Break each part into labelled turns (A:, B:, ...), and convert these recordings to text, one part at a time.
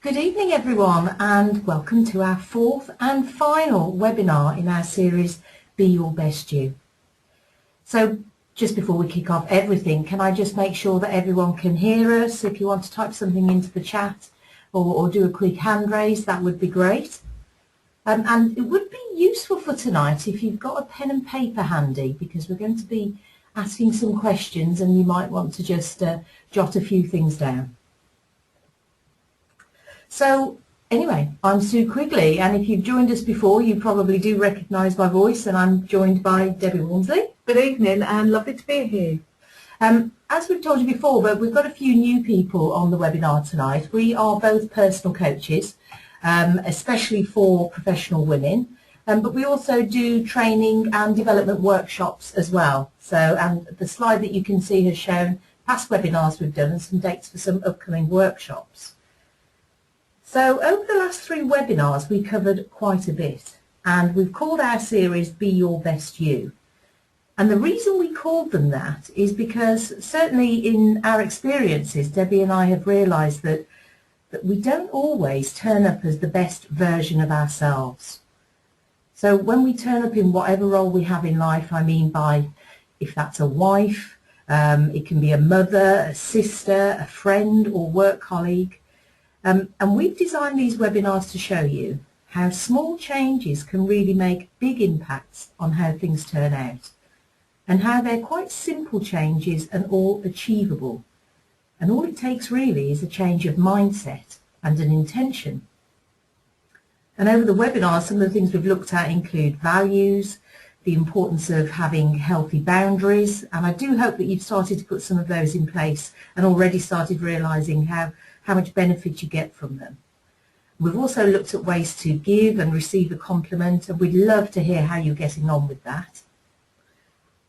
A: Good evening everyone, and welcome to our fourth and final webinar in our series Be Your Best You. So just before we kick off everything, can I just make sure that everyone can hear us? If you want to type something into the chat or do a quick hand raise, that would be great. And it would be useful for tonight if you've got a pen and paper handy, because we're going to be asking some questions and you might want to just jot a few things down. So anyway, I'm Sue Quigley, and if you've joined us before, you probably do recognise my voice, and I'm joined by Debbie Walmsley.
B: Good evening, and lovely to be here.
A: As we've told you before, but we've got a few new people on the webinar tonight. We are both personal coaches, especially for professional women, but we also do training and development workshops as well. So, and the slide that you can see has shown past webinars we've done and some dates for some upcoming workshops. So over the last 3 webinars we covered quite a bit, and we've called our series Be Your Best You. And the reason we called them that is because certainly in our experiences, Debbie and I have realised that we don't always turn up as the best version of ourselves. So when we turn up in whatever role we have in life, I mean by if that's a wife, it can be a mother, a sister, a friend or work colleague. And we've designed these webinars to show you how small changes can really make big impacts on how things turn out, and how they're quite simple changes and all achievable. And all it takes really is a change of mindset and an intention. And over the webinar, some of the things we've looked at include values, the importance of having healthy boundaries, and I do hope that you've started to put some of those in place and already started realising how much benefit you get from them. We've also looked at ways to give and receive a compliment, and we'd love to hear how you're getting on with that.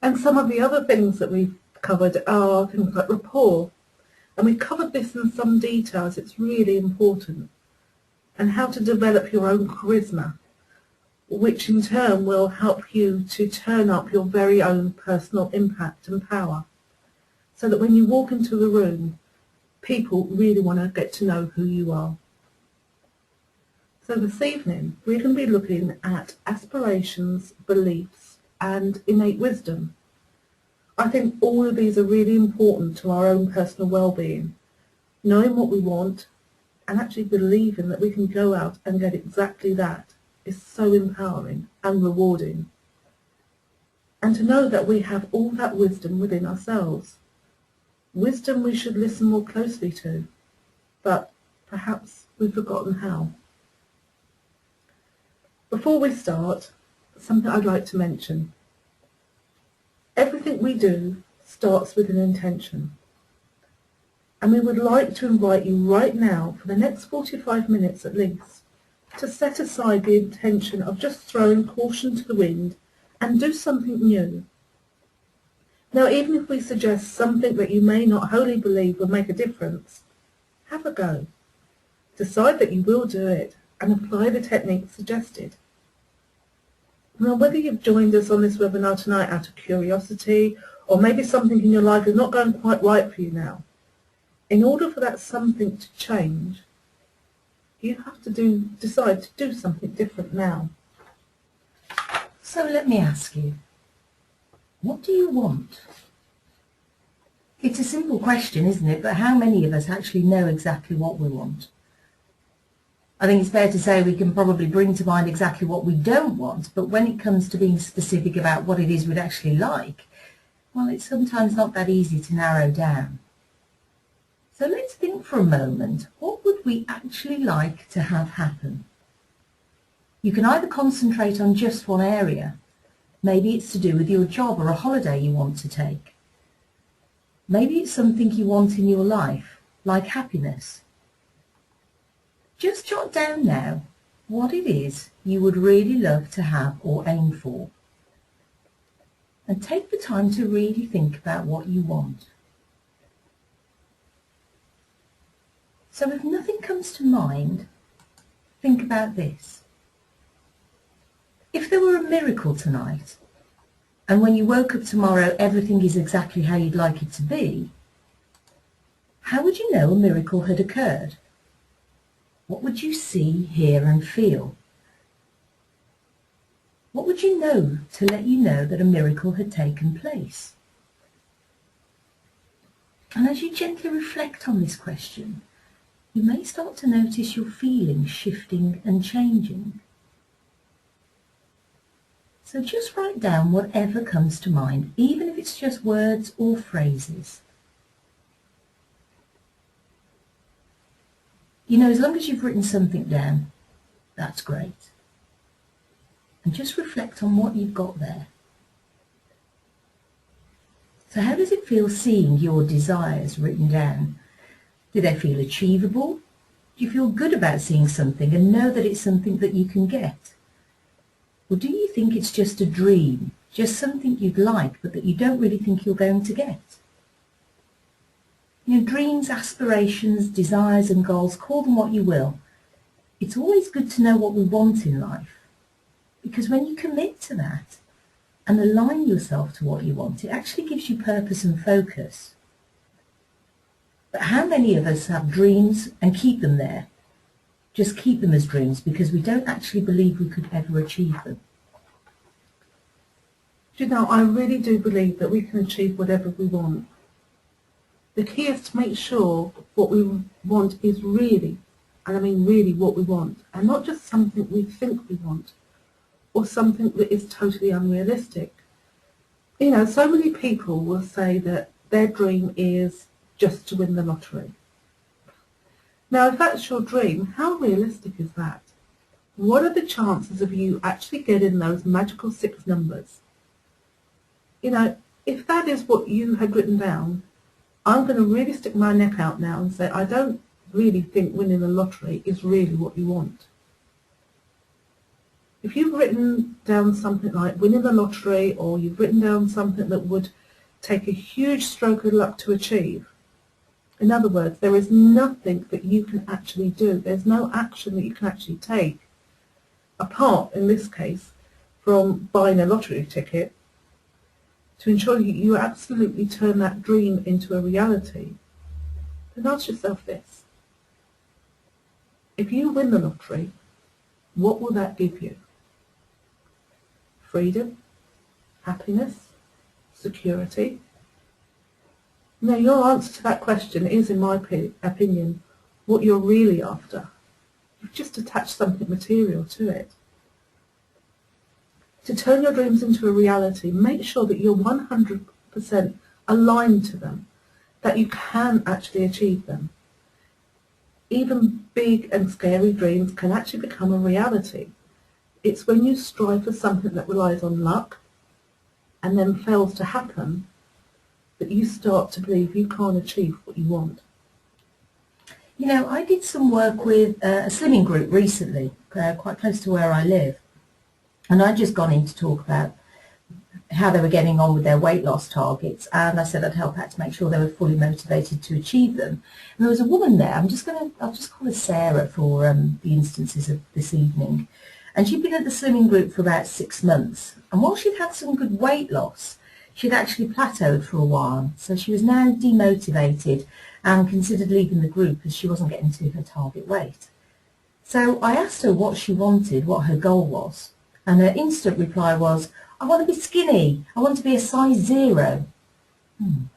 B: And some of the other things that we've covered are things like rapport, and we covered this in some details. It's really important. And how to develop your own charisma, which in turn will help you to turn up your very own personal impact and power, so that when you walk into the room, people really want to get to know who you are. So this evening we're going to be looking at aspirations, beliefs and innate wisdom. I think all of these are really important to our own personal well-being. Knowing what we want and actually believing that we can go out and get exactly that is so empowering and rewarding. And to know that we have all that wisdom within ourselves. Wisdom we should listen more closely to, but perhaps we've forgotten how. Before we start, something I'd like to mention. Everything we do starts with an intention. And we would like to invite you right now, for the next 45 minutes at least, to set aside the intention of just throwing caution to the wind and do something new. Now, even if we suggest something that you may not wholly believe will make a difference, have a go. Decide that you will do it and apply the technique suggested. Now, whether you've joined us on this webinar tonight out of curiosity, or maybe something in your life is not going quite right for you now, in order for that something to change, you have to decide to do something different now.
A: So let me ask you, what do you want? It's a simple question, isn't it? But how many of us actually know exactly what we want? I think it's fair to say we can probably bring to mind exactly what we don't want, but when it comes to being specific about what it is we'd actually like, well, it's sometimes not that easy to narrow down. So let's think for a moment, what would we actually like to have happen? You can either concentrate on just one area. Maybe it's to do with your job or a holiday you want to take. Maybe it's something you want in your life, like happiness. Just jot down now what it is you would really love to have or aim for. And take the time to really think about what you want. So if nothing comes to mind, think about this. If there were a miracle tonight, and when you woke up tomorrow everything is exactly how you'd like it to be, how would you know a miracle had occurred? What would you see, hear and feel? What would you know to let you know that a miracle had taken place? And as you gently reflect on this question, you may start to notice your feelings shifting and changing. So just write down whatever comes to mind, even if it's just words or phrases. You know, as long as you've written something down, that's great. And just reflect on what you've got there. So how does it feel seeing your desires written down? Do they feel achievable? Do you feel good about seeing something and know that it's something that you can get? Or do you think it's just a dream, just something you'd like but that you don't really think you're going to get? You know, dreams, aspirations, desires and goals, call them what you will. It's always good to know what we want in life, because when you commit to that and align yourself to what you want, it actually gives you purpose and focus. But how many of us have dreams and keep them there? Just keep them as dreams because we don't actually believe we could ever achieve them.
B: Do you know, I really do believe that we can achieve whatever we want. The key is to make sure what we want is really, and I mean really what we want, and not just something we think we want, or something that is totally unrealistic. You know, so many people will say that their dream is just to win the lottery. Now, if that's your dream, how realistic is that? What are the chances of you actually getting those magical 6 numbers? You know, if that is what you had written down, I'm going to really stick my neck out now and say I don't really think winning the lottery is really what you want. If you've written down something like winning the lottery, or you've written down something that would take a huge stroke of luck to achieve, in other words, there is nothing that you can actually do. There's no action that you can actually take, apart, in this case, from buying a lottery ticket, to ensure you absolutely turn that dream into a reality. Then ask yourself this. If you win the lottery, what will that give you? Freedom? Happiness? Security? Now, your answer to that question is, in my opinion, what you're really after. You've just attached something material to it. To turn your dreams into a reality, make sure that you're 100% aligned to them, that you can actually achieve them. Even big and scary dreams can actually become a reality. It's when you strive for something that relies on luck and then fails to happen that you start to believe you can't achieve what you want.
A: You know, I did some work with a slimming group recently, quite close to where I live, and I'd just gone in to talk about how they were getting on with their weight loss targets, and I said I'd help out to make sure they were fully motivated to achieve them. And there was a woman there, I'll just call her Sarah for the instances of this evening, and she'd been at the slimming group for about 6 months, and while she'd had some good weight loss, she'd actually plateaued for a while, so she was now demotivated and considered leaving the group as she wasn't getting to her target weight. So I asked her what she wanted, what her goal was, and her instant reply was, I want to be skinny, I want to be a size 0.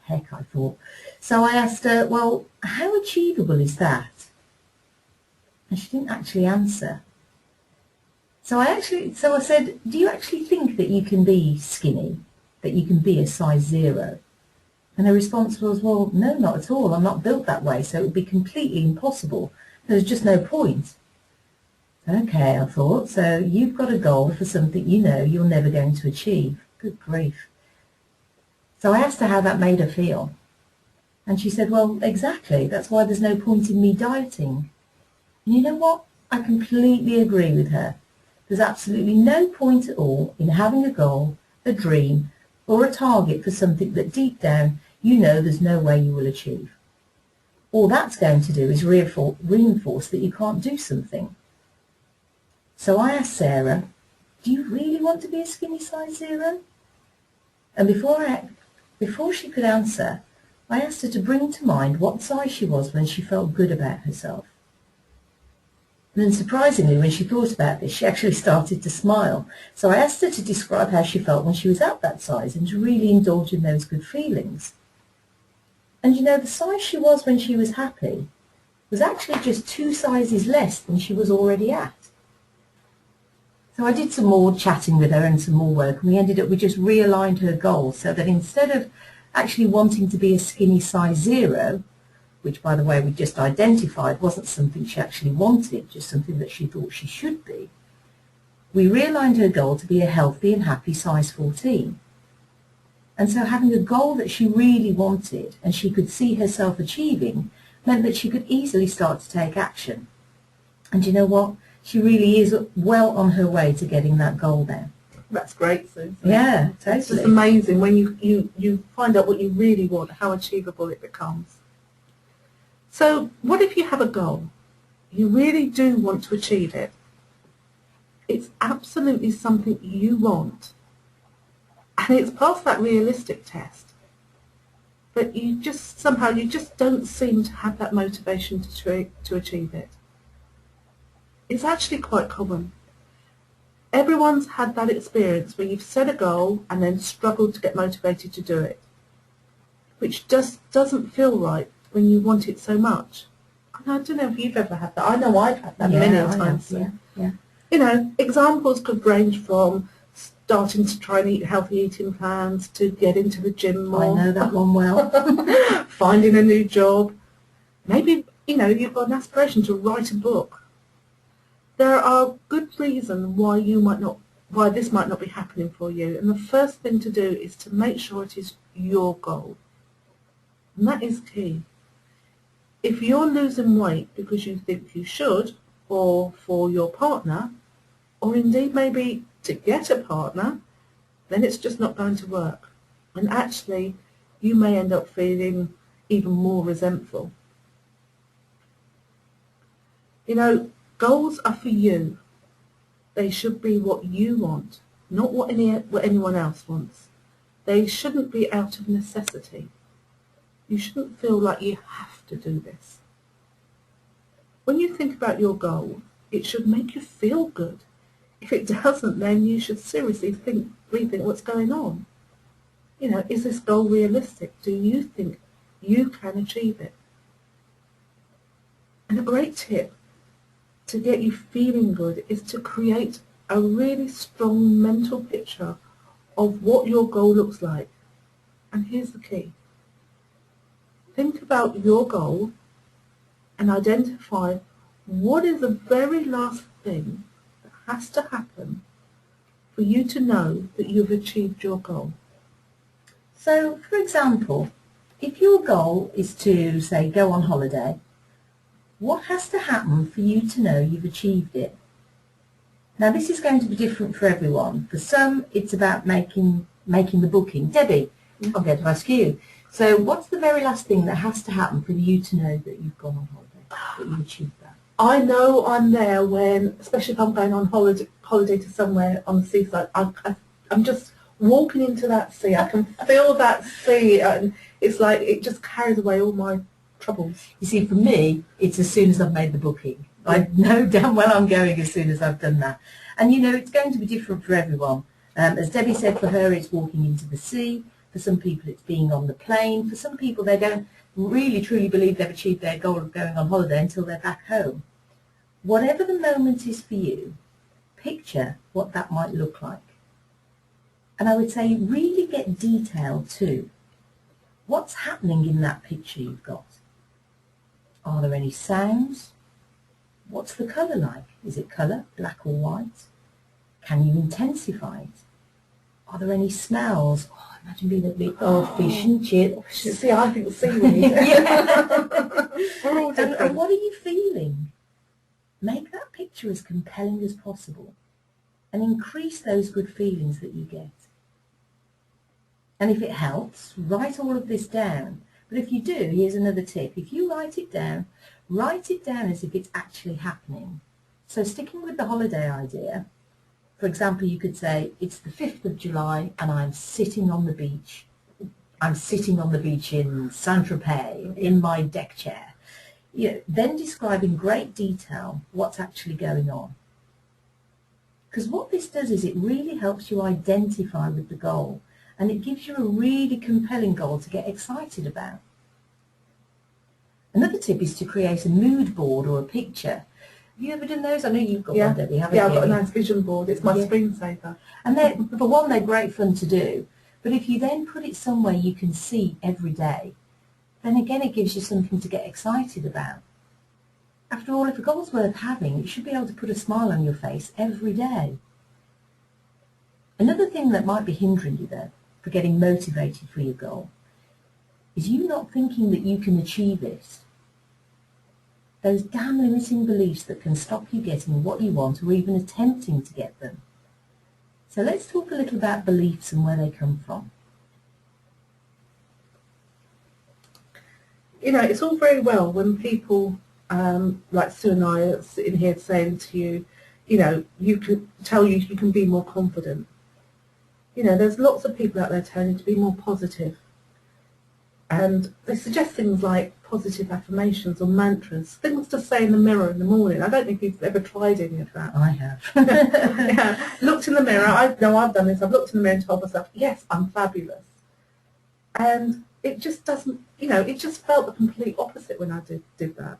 A: Heck, I thought. So I asked her, well, how achievable is that? And she didn't actually answer. So I said, do you actually think that you can be skinny, that you can be a size 0? And her response was, well, no, not at all. I'm not built that way, so it would be completely impossible. There's just no point. Okay, I thought, so you've got a goal for something you know you're never going to achieve. Good grief. So I asked her how that made her feel. And she said, well, exactly. That's why there's no point in me dieting. And you know what? I completely agree with her. There's absolutely no point at all in having a goal, a dream, or a target for something that deep down you know there's no way you will achieve. All that's going to do is reinforce that you can't do something. So I asked Sarah, do you really want to be a skinny size 0? And before she could answer, I asked her to bring to mind what size she was when she felt good about herself. And then surprisingly, when she thought about this, she actually started to smile. So I asked her to describe how she felt when she was at that size and to really indulge in those good feelings. And you know, the size she was when she was happy was actually just 2 sizes less than she was already at. So I did some more chatting with her and some more work, and we just realigned her goals so that instead of actually wanting to be a skinny size 0, which by the way we just identified wasn't something she actually wanted, just something that she thought she should be, we realigned her goal to be a healthy and happy size 14. And so having a goal that she really wanted and she could see herself achieving meant that she could easily start to take action. And you know what? She really is well on her way to getting that goal now.
B: That's great, Sue.
A: Yeah, totally.
B: It's just amazing when you find out what you really want, how achievable it becomes. So what if you have a goal? You really do want to achieve it. It's absolutely something you want. And it's past that realistic test. But you just don't seem to have that motivation to achieve it. It's actually quite common. Everyone's had that experience where you've set a goal and then struggled to get motivated to do it, which just doesn't feel right when you want it so much. And I don't know if you've ever had that. I know I've had that many times.
A: Yeah.
B: You know, examples could range from starting to try and eat healthy eating plans to get into the gym more.
A: I know that one well.
B: Finding a new job. Maybe, you know, you've got an aspiration to write a book. There are good reasons why this might not be happening for you. And the first thing to do is to make sure it is your goal. And that is key. If you're losing weight because you think you should, or for your partner, or indeed maybe to get a partner, then it's just not going to work. And actually, you may end up feeling even more resentful. You know, goals are for you. They should be what you want, not what anyone else wants. They shouldn't be out of necessity. You shouldn't feel like you have to do this. When you think about your goal, it should make you feel good. If it doesn't, then you should seriously rethink what's going on. You know, is this goal realistic? Do you think you can achieve it? And a great tip to get you feeling good is to create a really strong mental picture of what your goal looks like. And here's the key. Think about your goal and identify what is the very last thing that has to happen for you to know that you've achieved your goal.
A: So, for example, if your goal is to, say, go on holiday, what has to happen for you to know you've achieved it? Now, this is going to be different for everyone. For some, it's about making the booking. Debbie, I'm going to ask you. So what's the very last thing that has to happen for you to know that you've gone on holiday, that you've achieved that?
B: I know I'm there when, especially if I'm going on holiday to somewhere on the seaside, I'm just walking into that sea. I can feel that sea, and it's like it just carries away all my troubles.
A: You see, for me, it's as soon as I've made the booking. I know damn well I'm going as soon as I've done that. And you know, it's going to be different for everyone. As Debbie said, for her it's walking into the sea. For some people it's being on the plane. For some people they don't really truly believe they've achieved their goal of going on holiday until they're back home. Whatever the moment is for you, picture what that might look like. And I would say really get detailed too. What's happening in that picture you've got? Are there any sounds? What's the colour like? Is it colour, black or white? Can you intensify it? Are there any smells? Oh, imagine being a bit fish and chips.
B: See, I think seaweed. We're all different.
A: And what are you feeling? Make that picture as compelling as possible and increase those good feelings that you get. And if it helps, write all of this down. But if you do, here's another tip. If you write it down as if it's actually happening. So sticking with the holiday idea, for example, you could say, it's the 5th of July and I'm sitting on the beach. I'm sitting on the beach in Saint-Tropez in my deck chair. Then describe in great detail what's actually going on. Because what this does is it really helps you identify with the goal, and it gives you a really compelling goal to get excited about. Another tip is to create a mood board or a picture. Have you ever done those? I know you've got one, Debbie, haven't you?
B: Yeah, I've got a nice vision board. It's my screensaver.
A: And for one, they're great fun to do. But if you then put it somewhere you can see every day, then again it gives you something to get excited about. After all, if a goal's worth having, you should be able to put a smile on your face every day. Another thing that might be hindering you, though, for getting motivated for your goal, is you not thinking that you can achieve it. Those damn limiting beliefs that can stop you getting what you want or even attempting to get them. So let's talk a little about beliefs and where they come from.
B: It's all very well when people like Sue and I are sitting here saying to you, you can be more confident. There's lots of people out there telling you to be more positive. And they suggest things like positive affirmations or mantras, things to say in the mirror in the morning. I don't think you've ever tried any of that.
A: I have.
B: Yeah, looked in the mirror. I've done this. I've looked in the mirror and told myself, yes, I'm fabulous. And it just doesn't, it just felt the complete opposite when I did that.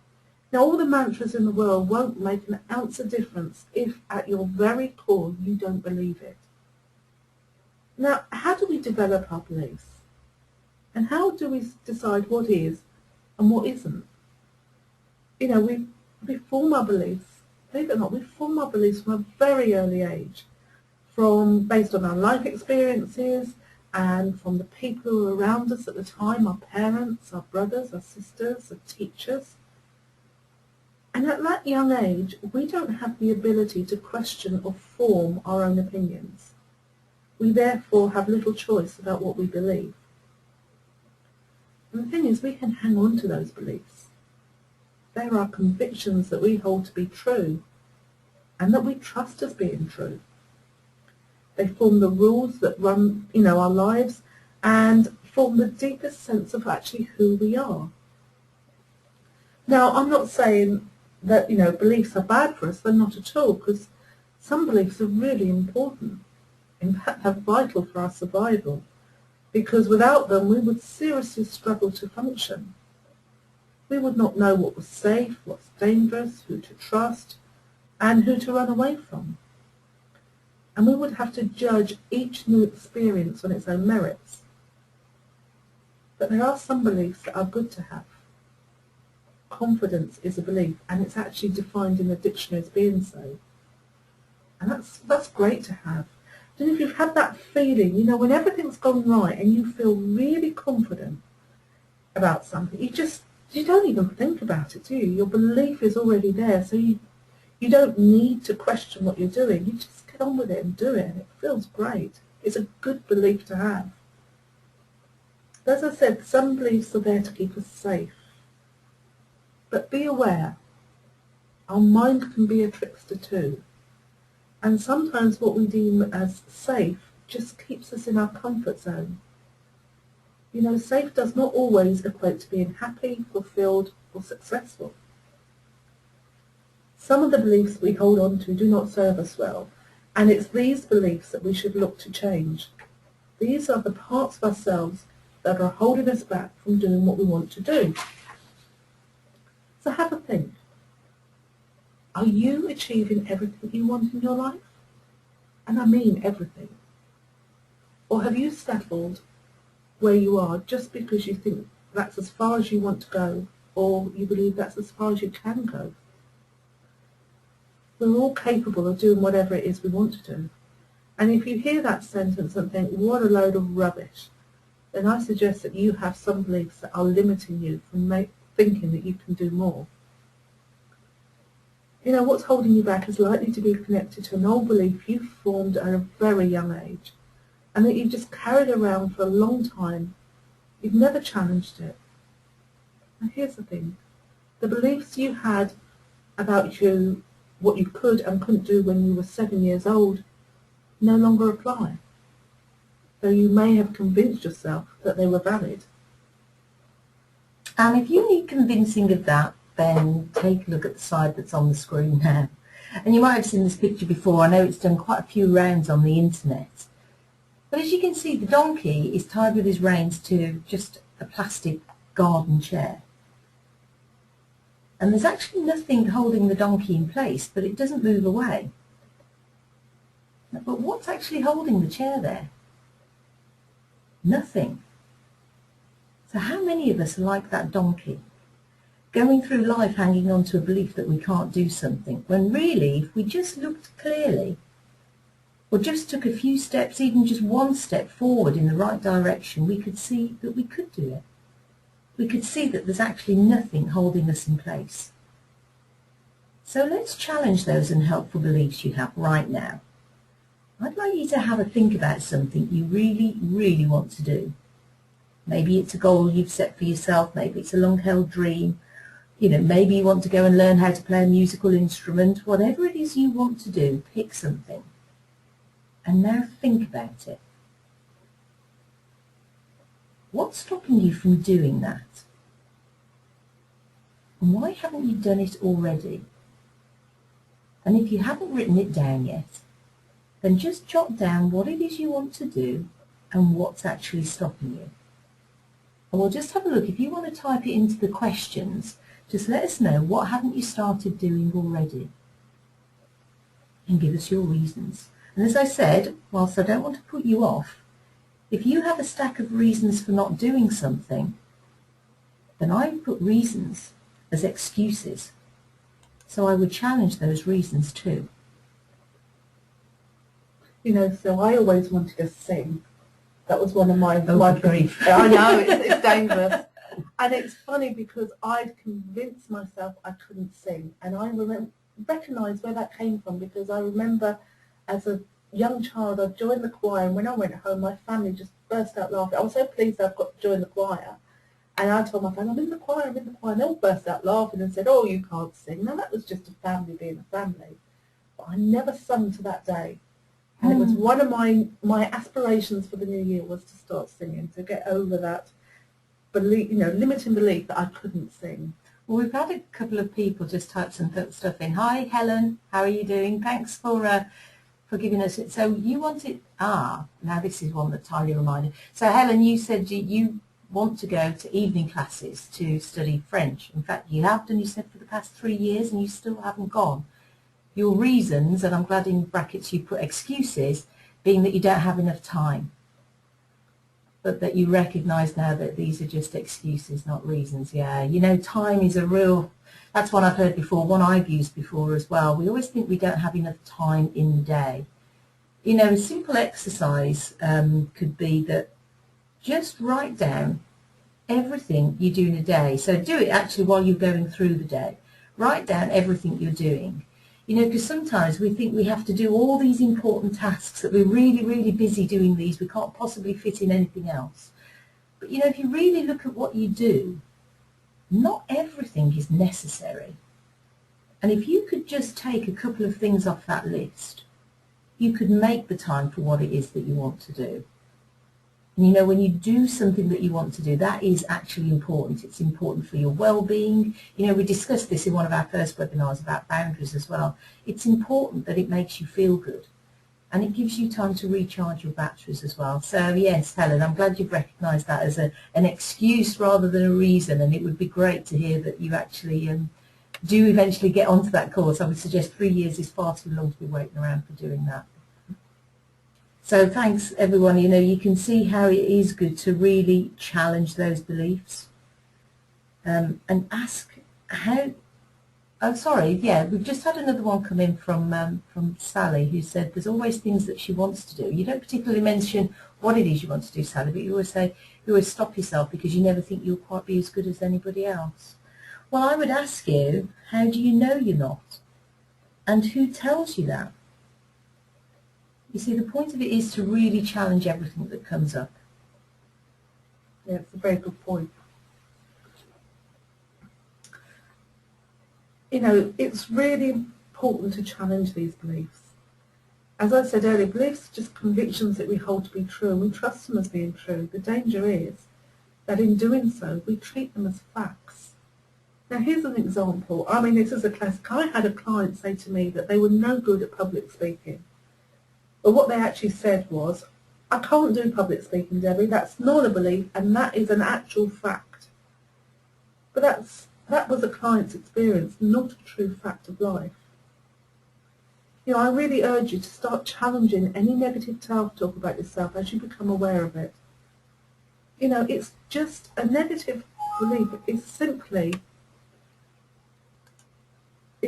B: Now, all the mantras in the world won't make an ounce of difference if at your very core you don't believe it. Now, how do we develop our beliefs? And how do we decide what is and what isn't? We form our beliefs, believe it or not, we form our beliefs from a very early age, based on our life experiences and from the people who are around us at the time, our parents, our brothers, our sisters, our teachers. And at that young age, we don't have the ability to question or form our own opinions. We therefore have little choice about what we believe. And the thing is, we can hang on to those beliefs. They're our convictions that we hold to be true and that we trust as being true. They form the rules that run, our lives and form the deepest sense of actually who we are. Now, I'm not saying that, beliefs are bad for us. They're not at all, because some beliefs are really important. In fact, they're vital for our survival, because without them we would seriously struggle to function. We would not know what was safe, what's dangerous, who to trust, and who to run away from. And we would have to judge each new experience on its own merits. But there are some beliefs that are good to have. Confidence is a belief, and it's actually defined in the dictionary as being so. And that's great to have. And if you've had that feeling, when everything's gone right and you feel really confident about something, you don't even think about it, do you? Your belief is already there, so you don't need to question what you're doing. You just get on with it and do it, and it feels great. It's a good belief to have. As I said, some beliefs are there to keep us safe. But be aware, our mind can be a trickster too. And sometimes what we deem as safe just keeps us in our comfort zone. Safe does not always equate to being happy, fulfilled, or successful. Some of the beliefs we hold on to do not serve us well, and it's these beliefs that we should look to change. These are the parts of ourselves that are holding us back from doing what we want to do. So have a think. Are you achieving everything you want in your life? And I mean everything. Or have you settled where you are just because you think that's as far as you want to go, or you believe that's as far as you can go? We're all capable of doing whatever it is we want to do. And if you hear that sentence and think, what a load of rubbish, then I suggest that you have some beliefs that are limiting you from thinking that you can do more. What's holding you back is likely to be connected to an old belief you formed at a very young age, and that you've just carried around for a long time. You've never challenged it. Now here's the thing. The beliefs you had about you, what you could and couldn't do when you were 7 years old, no longer apply, though you may have convinced yourself that they were valid.
A: And if you need convincing of that, then take a look at the side that's on the screen now. And you might have seen this picture before. I know it's done quite a few rounds on the internet. But as you can see, the donkey is tied with his reins to just a plastic garden chair. And there's actually nothing holding the donkey in place, but it doesn't move away. But what's actually holding the chair there? Nothing. So how many of us are like that donkey, going through life hanging on to a belief that we can't do something, when really, if we just looked clearly, or just took a few steps, even just one step forward in the right direction, we could see that we could do it. We could see that there's actually nothing holding us in place. So let's challenge those unhelpful beliefs you have right now. I'd like you to have a think about something you really, really want to do. Maybe it's a goal you've set for yourself, maybe it's a long-held dream, maybe you want to go and learn how to play a musical instrument. Whatever it is you want to do, pick something. And now think about it. What's stopping you from doing that? And why haven't you done it already? And if you haven't written it down yet, then just jot down what it is you want to do and what's actually stopping you. And we'll just have a look. If you want to type it into the questions, just let us know what haven't you started doing already. And give us your reasons. And as I said, whilst I don't want to put you off, if you have a stack of reasons for not doing something, then I would put reasons as excuses. So I would challenge those reasons too.
B: So I always wanted to sing. That was one of my...
A: Oh, grief.
B: I know, it's dangerous. And it's funny because I'd convinced myself I couldn't sing. And I recognise where that came from, because I remember as a young child I joined the choir, and when I went home my family just burst out laughing. I was so pleased I've got to join the choir. And I told my family, I'm in the choir. And they all burst out laughing and said, oh, you can't sing. Now that was just a family being a family. But I never sung to that day. And it was one of my aspirations for the new year was to start singing, to get over that belief, limiting belief that I couldn't sing.
A: Well, we've had a couple of people just type some stuff in. Hi, Helen. How are you doing? Thanks for giving us it. So you wanted... now this is one that's highly reminded. So, Helen, you said you want to go to evening classes to study French. In fact, you have done, you said, for the past 3 years, and you still haven't gone. Your reasons, and I'm glad in brackets you put excuses, being that you don't have enough time. But that you recognise now that these are just excuses, not reasons. Yeah, time is a real... That's one I've heard before, one I've used before as well. We always think we don't have enough time in the day. A simple exercise could be that just write down everything you do in a day. So do it actually while you're going through the day. Write down everything you're doing. Because sometimes we think we have to do all these important tasks, that we're really, really busy doing these. We can't possibly fit in anything else. But, if you really look at what you do, not everything is necessary. And if you could just take a couple of things off that list, you could make the time for what it is that you want to do. And when you do something that you want to do, that is actually important. It's important for your well-being. We discussed this in one of our first webinars about boundaries as well. It's important that it makes you feel good. And it gives you time to recharge your batteries as well. So yes, Helen, I'm glad you've recognised that as an excuse rather than a reason. And it would be great to hear that you actually do eventually get onto that course. I would suggest 3 years is far too long to be waiting around for doing that. So thanks everyone. You can see how it is good to really challenge those beliefs and ask how... Oh, sorry, yeah, we've just had another one come in from Sally, who said there's always things that she wants to do. You don't particularly mention what it is you want to do, Sally, but you always stop yourself because you never think you'll quite be as good as anybody else. Well, I would ask you, how do you know you're not? And who tells you that? You see, the point of it is to really challenge everything that comes up.
B: Yeah, it's a very good point. It's really important to challenge these beliefs. As I said earlier, beliefs are just convictions that we hold to be true, and we trust them as being true. The danger is that in doing so, we treat them as facts. Now here's an example. I mean, this is a classic. I had a client say to me that they were no good at public speaking. But what they actually said was, I can't do public speaking, Debbie. That's not a belief, and that is an actual fact. But that was a client's experience, not a true fact of life. You know, I really urge you to start challenging any negative self-talk about yourself as you become aware of it. You know, it's just a negative belief. It's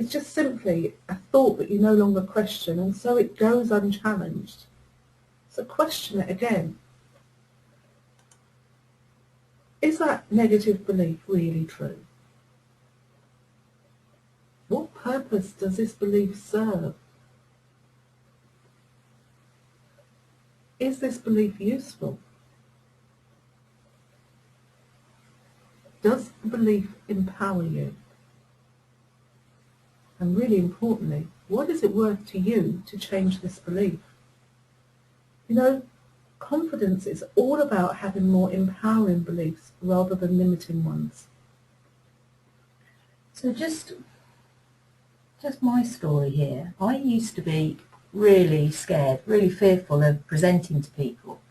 B: just simply a thought that you no longer question, and so it goes unchallenged. So question it again. Is that negative belief really true? What purpose does this belief serve? Is this belief useful? Does the belief empower you? And really importantly, what is it worth to you to change this belief? You know, confidence is all about having more empowering beliefs rather than limiting ones.
A: So just my story here. I used to be really scared, really fearful of presenting to people.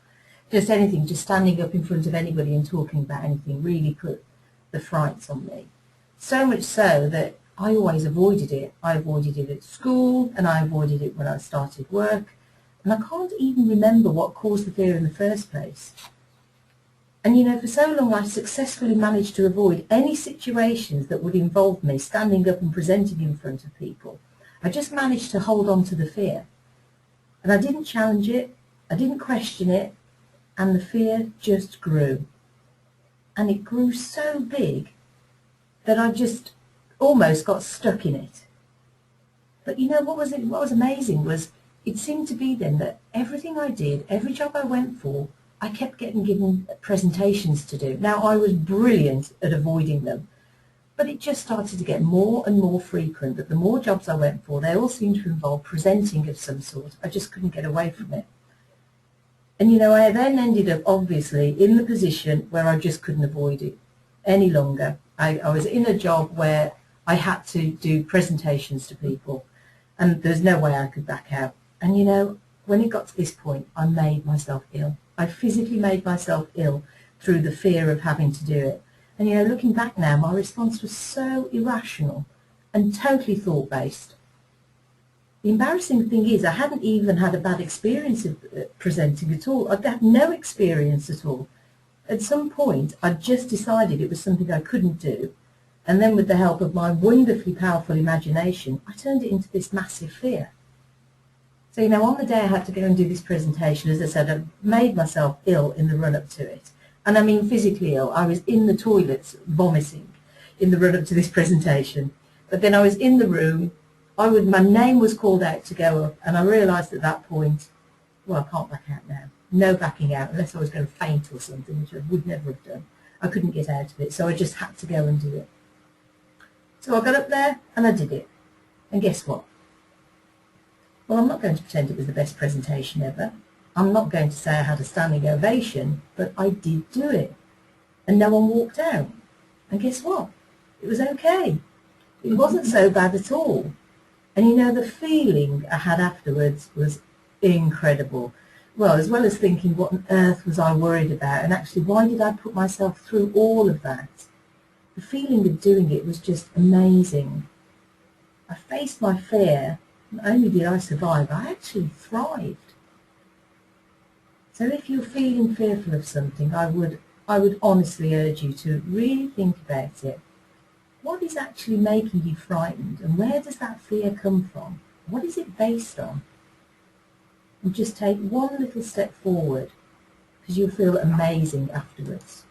A: Just anything, just standing up in front of anybody and talking about anything really put the frights on me. So much so that I always avoided it. I avoided it at school, and I avoided it when I started work. And I can't even remember what caused the fear in the first place. And you know, for so long I successfully managed to avoid any situations that would involve me standing up and presenting in front of people. I just managed to hold on to the fear. And I didn't challenge it, I didn't question it, and the fear just grew. And it grew so big that I just almost got stuck in it. But you know what was amazing was it seemed to be then that everything I did, every job I went for, I kept getting given presentations to do. Now I was brilliant at avoiding them, but it just started to get more and more frequent that the more jobs I went for, they all seemed to involve presenting of some sort. I just couldn't get away from it. And you know, I then ended up obviously in the position where I just couldn't avoid it any longer. I was in a job where I had to do presentations to people, and there's no way I could back out. And you know, when it got to this point, I made myself ill. I physically made myself ill through the fear of having to do it. And you know, looking back now, my response was so irrational and totally thought-based. The embarrassing thing is I hadn't even had a bad experience of presenting at all. I'd had no experience at all. At some point, I just decided it was something I couldn't do, and then with the help of my wonderfully powerful imagination, I turned it into this massive fear. So, you know, on the day I had to go and do this presentation, as I said, I made myself ill in the run-up to it. And I mean physically ill. I was in the toilets vomiting in the run-up to this presentation. But then I was in the room, my name was called out to go up, and I realised at that point, well, I can't back out now. No backing out, unless I was going to faint or something, which I would never have done. I couldn't get out of it, so I just had to go and do it. So I got up there and I did it. And guess what? Well, I'm not going to pretend it was the best presentation ever. I'm not going to say I had a standing ovation, but I did do it. And no one walked out. And guess what? It was okay. It wasn't so bad at all. And you know, the feeling I had afterwards was incredible. Well, as well as thinking what on earth was I worried about, and actually why did I put myself through all of that? The feeling of doing it was just amazing. I faced my fear. Not only did I survive, I actually thrived. So if you're feeling fearful of something, I would honestly urge you to really think about it. What is actually making you frightened, and where does that fear come from? What is it based on? And just take one little step forward, because you'll feel amazing afterwards.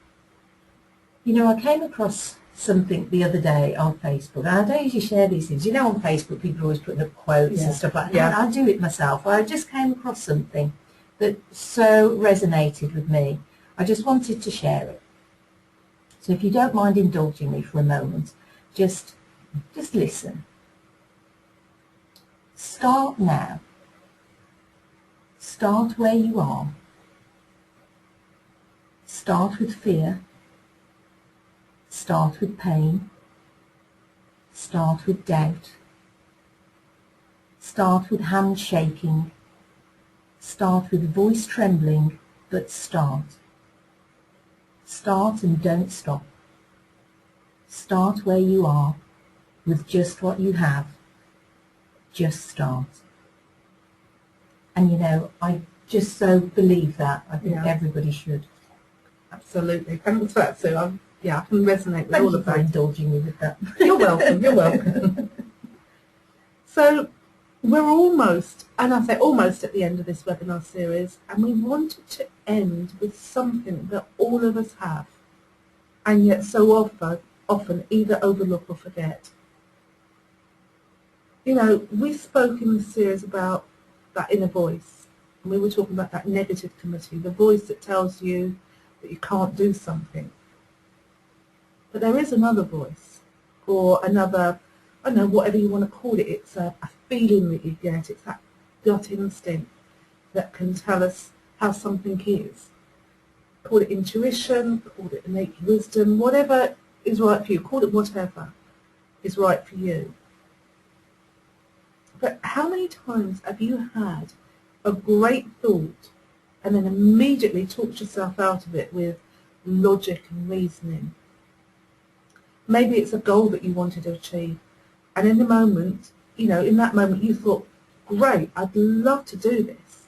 A: You know, I came across something the other day on Facebook, and I don't usually share these things. You know, on Facebook people are always putting up quotes and stuff like that. Yeah. I do it myself. I just came across something that so resonated with me. I just wanted to share it. So if you don't mind indulging me for a moment, just listen. Start now. Start where you are. Start with fear. Start with pain. Start with doubt. Start with hand shaking. Start with voice trembling, but start. Start and don't stop. Start where you are, with just what you have. Just start. And you know, I just so believe that. I think everybody should.
B: Absolutely. Thanks for that, Sue. I can resonate with
A: Thank
B: all
A: you
B: of
A: for
B: that.
A: indulging me with that.
B: You're welcome, you're welcome. So we're almost, and I say almost at the end of this webinar series, and we wanted to end with something that all of us have, and yet so often either overlook or forget. You know, we spoke in this series about that inner voice, and we were talking about that negative committee, the voice that tells you that you can't do something. But there is another voice, or another, I don't know, whatever you want to call it. It's a feeling that you get. It's that gut instinct that can tell us how something is. Call it intuition, call it innate wisdom, whatever is right for you. Call it whatever is right for you. But how many times have you had a great thought and then immediately talked yourself out of it with logic and reasoning? Maybe it's a goal that you wanted to achieve, and in the moment, you know, in that moment you thought, great, I'd love to do this.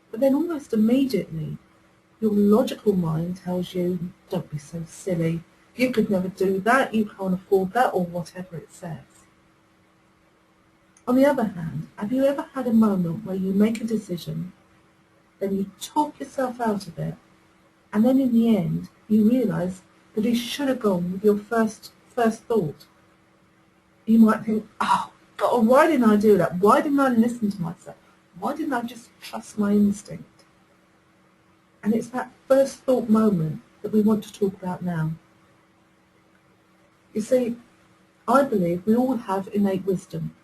B: But then almost immediately, your logical mind tells you, don't be so silly, you could never do that, you can't afford that, or whatever it says. On the other hand, have you ever had a moment where you make a decision, then you talk yourself out of it, and then in the end, you realise that you should have gone with your first thought? You might think, oh, God, why didn't I do that? Why didn't I listen to myself? Why didn't I just trust my instinct? And it's that first thought moment that we want to talk about now. You see, I believe we all have innate wisdom.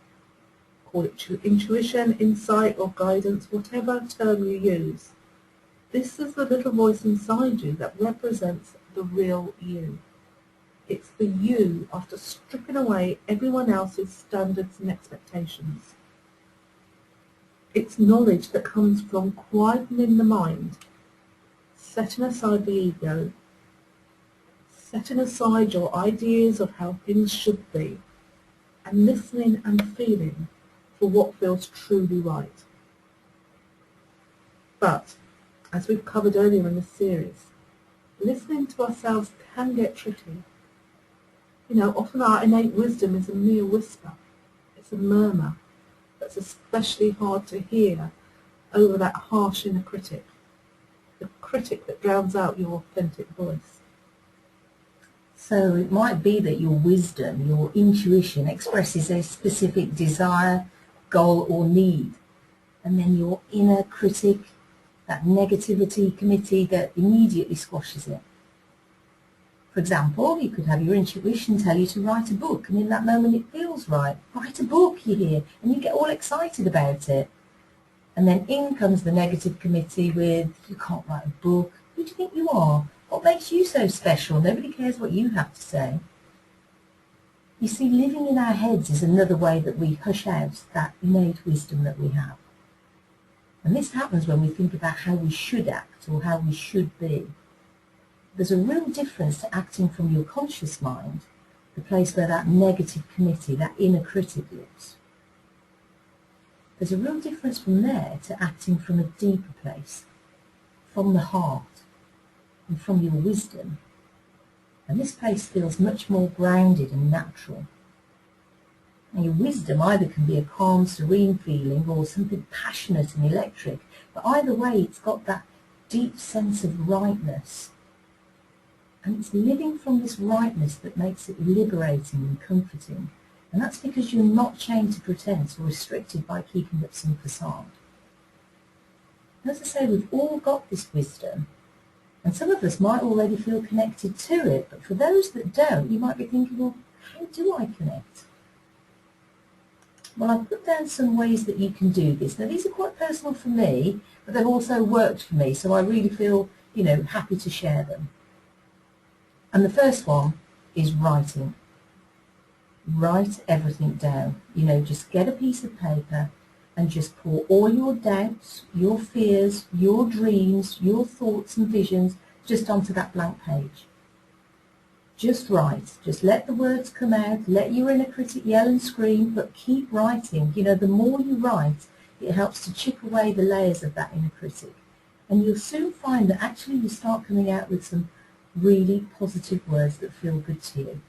B: Call it intuition, insight, or guidance, whatever term you use. This is the little voice inside you that represents the real you. It's the you after stripping away everyone else's standards and expectations. It's knowledge that comes from quietening the mind, setting aside the ego, setting aside your ideas of how things should be, and listening and feeling for what feels truly right. But, as we've covered earlier in this series, listening to ourselves can get tricky. You know, often our innate wisdom is a mere whisper. It's a murmur that's especially hard to hear over that harsh inner critic, the critic that drowns out your authentic voice.
A: So it might be that your wisdom, your intuition expresses a specific desire, goal or need, and then your inner critic, that negativity committee, that immediately squashes it. For example, you could have your intuition tell you to write a book, and in that moment it feels right. Write a book, you hear, and you get all excited about it. And then in comes the negative committee with, you can't write a book. Who do you think you are? What makes you so special? Nobody cares what you have to say. You see, living in our heads is another way that we hush out that innate wisdom that we have. And this happens when we think about how we should act or how we should be. There's a real difference to acting from your conscious mind, the place where that negative committee, that inner critic lives. There's a real difference from there to acting from a deeper place, from the heart, and from your wisdom. And this place feels much more grounded and natural. And your wisdom either can be a calm, serene feeling or something passionate and electric, but either way it's got that deep sense of rightness. And it's living from this rightness that makes it liberating and comforting. And that's because you're not chained to pretense or restricted by keeping up some facade. And as I say, we've all got this wisdom. And some of us might already feel connected to it, but for those that don't, you might be thinking, well, how do I connect? Well, I've put down some ways that you can do this. Now, these are quite personal for me, but they've also worked for me, so I really feel, happy to share them. And the first one is writing. write everything down. You know, just get a piece of paper and just pour all your doubts, your fears, your dreams, your thoughts and visions just onto that blank page. Just write. Just let the words come out. Let your inner critic yell and scream, but keep writing. You know, the more you write, it helps to chip away the layers of that inner critic. And you'll soon find that actually you start coming out with some really positive words that feel good to you.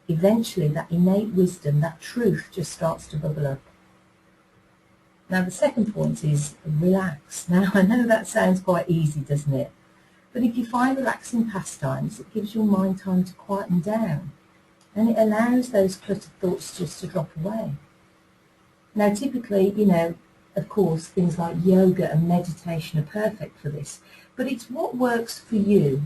A: Eventually that innate wisdom, that truth just starts to bubble up. Now the second point is relax. Now I know that sounds quite easy, doesn't it? But if you find relaxing pastimes, it gives your mind time to quieten down and it allows those cluttered thoughts just to drop away. Now typically, you know, of course, things like yoga and meditation are perfect for this, but it's what works for you.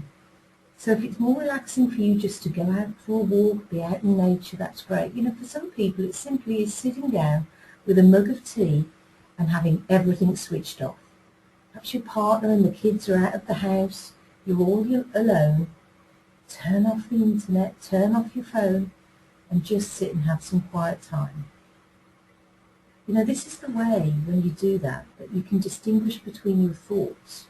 A: So if it's more relaxing for you just to go out for a walk, be out in nature, that's great. You know, for some people it simply is sitting down with a mug of tea and having everything switched off. Perhaps your partner and the kids are out of the house, you're all alone. Turn off the internet, turn off your phone and just sit and have some quiet time. You know, this is the way, when you do that you can distinguish between your thoughts,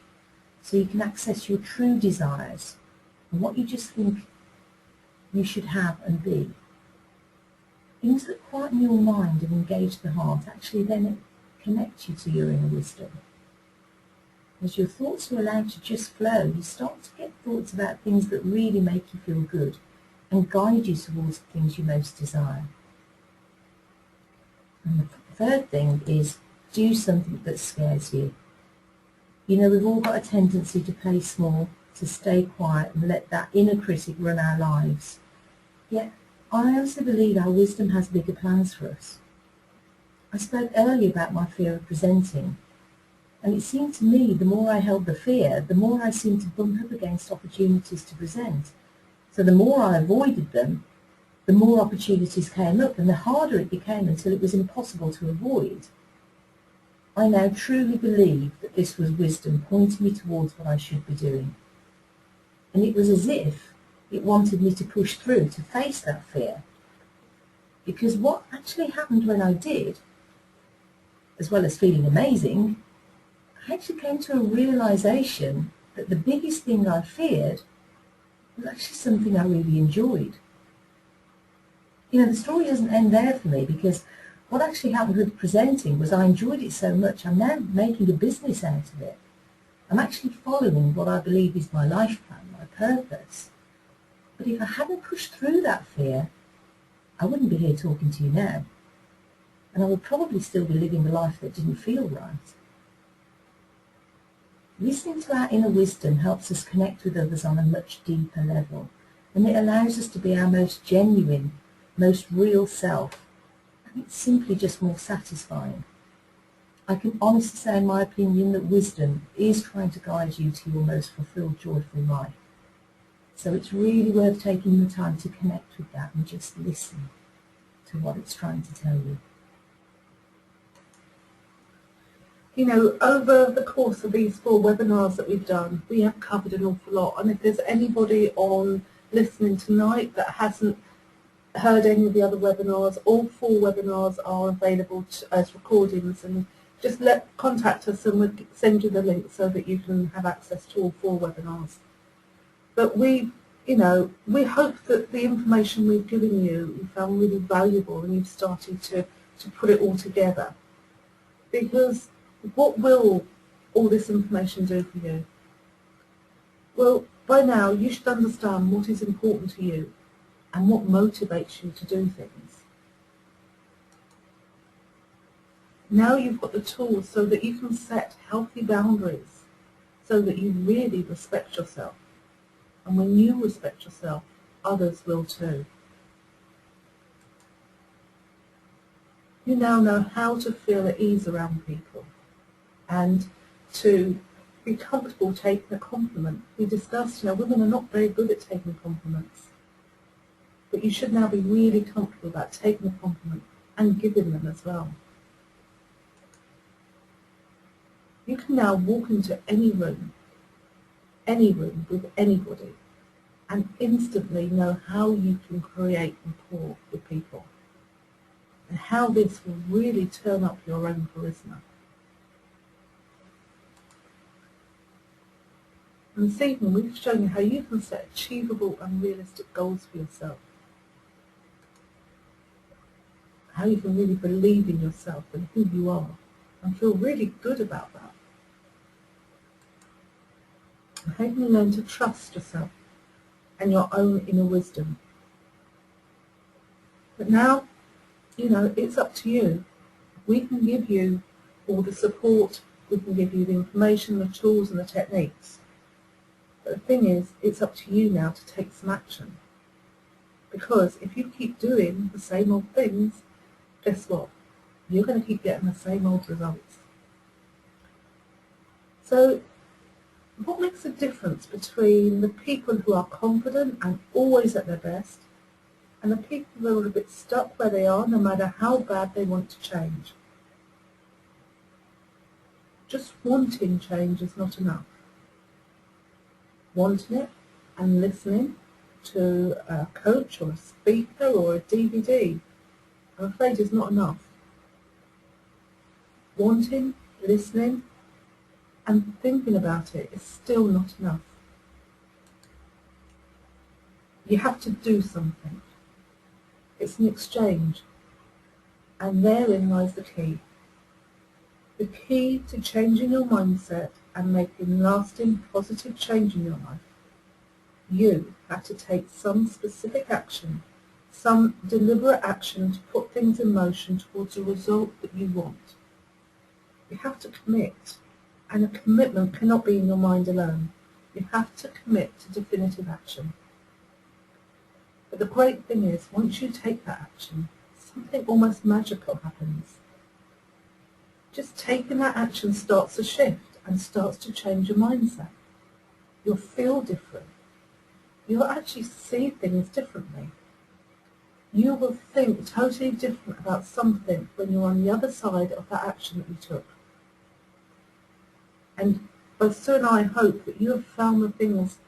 A: so you can access your true desires and what you just think you should have and be. Things that quieten your mind and engage the heart actually then connect you to your inner wisdom. As your thoughts are allowed to just flow, you start to get thoughts about things that really make you feel good and guide you towards the things you most desire. And the third thing is do something that scares you. You know, we've all got a tendency to play small, to stay quiet and let that inner critic run our lives. Yet I also believe our wisdom has bigger plans for us. I spoke earlier about my fear of presenting, and it seemed to me the more I held the fear, the more I seemed to bump up against opportunities to present. So the more I avoided them, the more opportunities came up and the harder it became until it was impossible to avoid. I now truly believe that this was wisdom pointing me towards what I should be doing. And it was as if it wanted me to push through, to face that fear. Because what actually happened when I did, as well as feeling amazing, I actually came to a realization that the biggest thing I feared was actually something I really enjoyed. You know, the story doesn't end there for me, because what actually happened with presenting was I enjoyed it so much, I'm now making a business out of it. I'm actually following what I believe is my life plan, my purpose. But if I hadn't pushed through that fear, I wouldn't be here talking to you now. And I would probably still be living a life that didn't feel right. Listening to our inner wisdom helps us connect with others on a much deeper level, and it allows us to be our most genuine, most real self, and it's simply just more satisfying. I can honestly say, in my opinion, that wisdom is trying to guide you to your most fulfilled, joyful life. So it's really worth taking the time to connect with that and just listen to what it's trying to tell you.
B: You know, over the course of these 4 webinars that we've done, we have covered an awful lot. And if there's anybody on listening tonight that hasn't heard any of the other webinars, all 4 webinars are available as recordings, and just contact us and we'll send you the link so that you can have access to all 4 webinars. But we hope that the information we've given you found really valuable and you've started to put it all together. Because what will all this information do for you? Well, by now you should understand what is important to you and what motivates you to do things. Now you've got the tools so that you can set healthy boundaries so that you really respect yourself. And when you respect yourself, others will too. You now know how to feel at ease around people and to be comfortable taking a compliment. We discussed, women are not very good at taking compliments. But you should now be really comfortable about taking a compliment and giving them as well. You can now walk into any room with anybody, and instantly know how you can create rapport with people, and how this will really turn up your own charisma. And this evening we've shown you how you can set achievable and realistic goals for yourself. How you can really believe in yourself and who you are and feel really good about that. And how you can learn to trust yourself and your own inner wisdom. But now, it's up to you. We can give you all the support, we can give you the information, the tools and the techniques. But the thing is, it's up to you now to take some action. Because if you keep doing the same old things, guess what? You're going to keep getting the same old results. So, what makes the difference between the people who are confident and always at their best and the people who are a bit stuck where they are no matter how bad they want to change? Just wanting change is not enough. Wanting it and listening to a coach or a speaker or a DVD, I'm afraid is not enough. Wanting, listening and thinking about it is still not enough. You have to do something. It's an exchange, and therein lies the key. The key to changing your mindset and making lasting positive change in your life. You have to take some specific action, some deliberate action to put things in motion towards a result that you want. You have to commit, and a commitment cannot be in your mind alone. You have to commit to definitive action. But the great thing is, once you take that action, something almost magical happens. Just taking that action starts a shift and starts to change your mindset. You'll feel different. You'll actually see things differently. You will think totally different about something when you're on the other side of that action that you took. And both Sue and I hope that you have found the things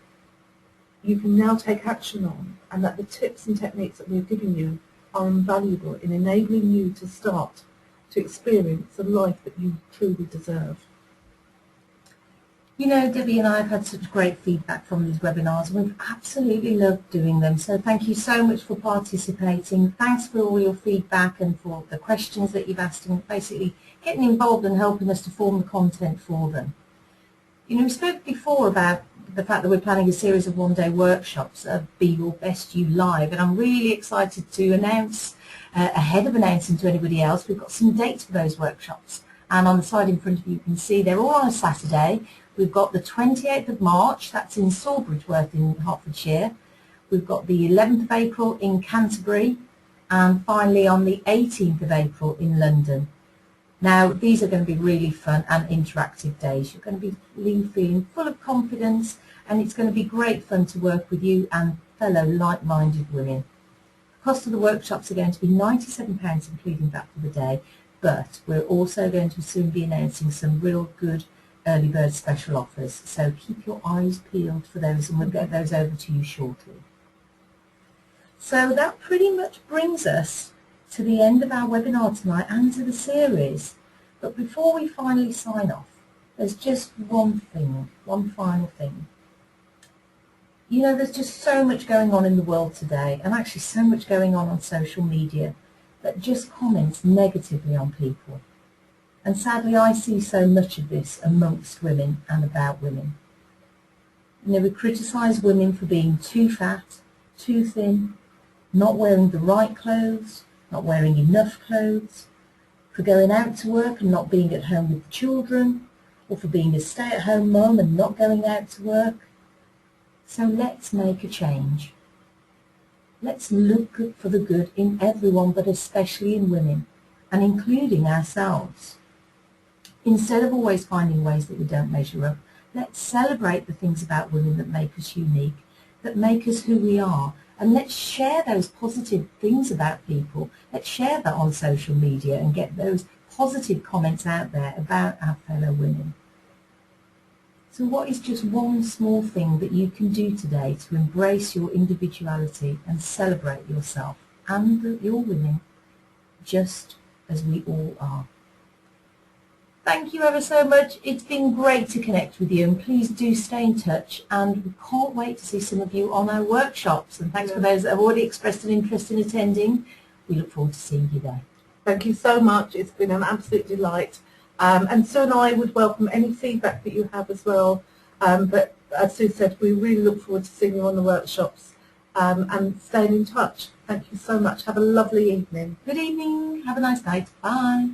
B: you can now take action on, and that the tips and techniques that we've given you are invaluable in enabling you to start to experience the life that you truly deserve.
A: You know, Debbie and I have had such great feedback from these webinars, and we've absolutely loved doing them. So thank you so much for participating. Thanks for all your feedback and for the questions that you've asked, and basically getting involved and helping us to form the content for them. You know, we spoke before about the fact that we're planning a series of one-day workshops of Be Your Best You Live, and I'm really excited to announce, ahead of announcing to anybody else, we've got some dates for those workshops. And on the slide in front of you, you can see they're all on a Saturday. We've got the 28th of March, that's in Sawbridgeworth in Hertfordshire. We've got the 11th of April in Canterbury, and finally on the 18th of April in London. Now, these are going to be really fun and interactive days. You're going to be feeling full of confidence, and it's going to be great fun to work with you and fellow like-minded women. The cost of the workshops are going to be £97, including that for the day, but we're also going to soon be announcing some real good early bird special offers, so keep your eyes peeled for those, and we'll get those over to you shortly. So that pretty much brings us to the end of our webinar tonight and to the series. But before we finally sign off, there's just one final thing. You know, there's just so much going on in the world today, and actually so much going on social media, that just comments negatively on people. And sadly, I see so much of this amongst women and about women. You know, we criticise women for being too fat, too thin, not wearing the right clothes, not wearing enough clothes, for going out to work and not being at home with the children, or for being a stay-at-home mum and not going out to work. So let's make a change. Let's look for the good in everyone, but especially in women, and including ourselves. Instead of always finding ways that we don't measure up, let's celebrate the things about women that make us unique, that make us who we are, and let's share those positive things about people. Let's share that on social media and get those positive comments out there about our fellow women. So what is just one small thing that you can do today to embrace your individuality and celebrate yourself and that you're women, just as we all are. Thank you ever so much. It's been great to connect with you, and please do stay in touch, and we can't wait to see some of you on our workshops, and thanks for those that have already expressed an interest in attending. We look forward to seeing you there.
B: Thank you so much. It's been an absolute delight. And Sue and I would welcome any feedback that you have as well. But as Sue said, we really look forward to seeing you on the workshops and staying in touch. Thank you so much. Have a lovely evening.
A: Good evening. Have a nice night. Bye.